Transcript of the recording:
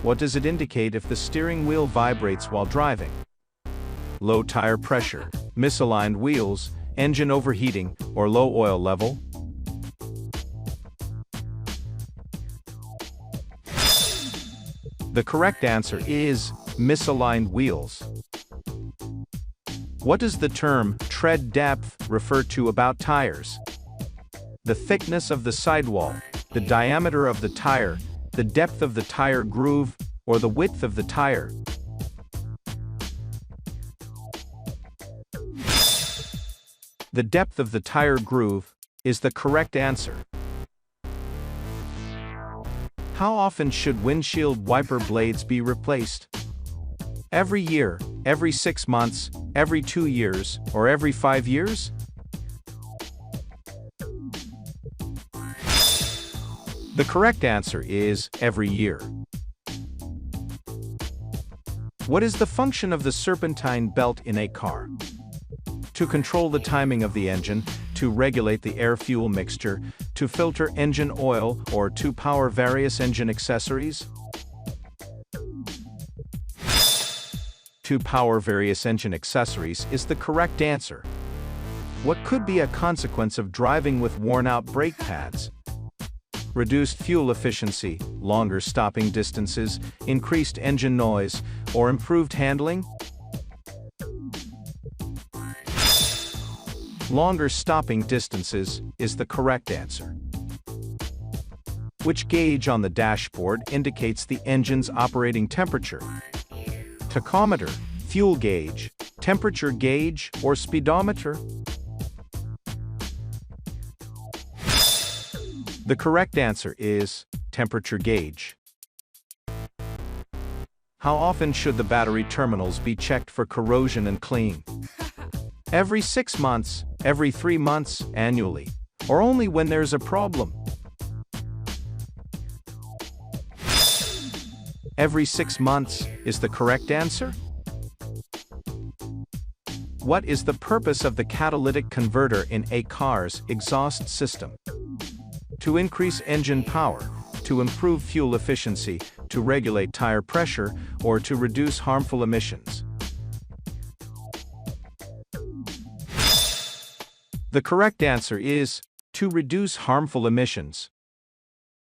What does it indicate if the steering wheel vibrates while driving? Low tire pressure, misaligned wheels, engine overheating, or low oil level? The correct answer is misaligned wheels. What does the term tread depth refer to about tires? The thickness of the sidewall, the diameter of the tire, the depth of the tire groove, or the width of the tire? The depth of the tire groove is the correct answer. How often should windshield wiper blades be replaced? Every year, every 6 months, every 2 years, or every 5 years? The correct answer is every year. What is the function of the serpentine belt in a car? To control the timing of the engine, to regulate the air-fuel mixture, to filter engine oil, or to power various engine accessories? To power various engine accessories is the correct answer. What could be a consequence of driving with worn-out brake pads? Reduced fuel efficiency, longer stopping distances, increased engine noise, or improved handling? Longer stopping distances is the correct answer. Which gauge on the dashboard indicates the engine's operating temperature? Tachometer, fuel gauge, temperature gauge, or speedometer? The correct answer is temperature gauge. How often should the battery terminals be checked for corrosion and clean? Every 6 months, every 3 months, annually, or only when there's a problem? Every 6 months is the correct answer. What is the purpose of the catalytic converter in a car's exhaust system? To increase engine power, to improve fuel efficiency, to regulate tire pressure, or to reduce harmful emissions? The correct answer is to reduce harmful emissions.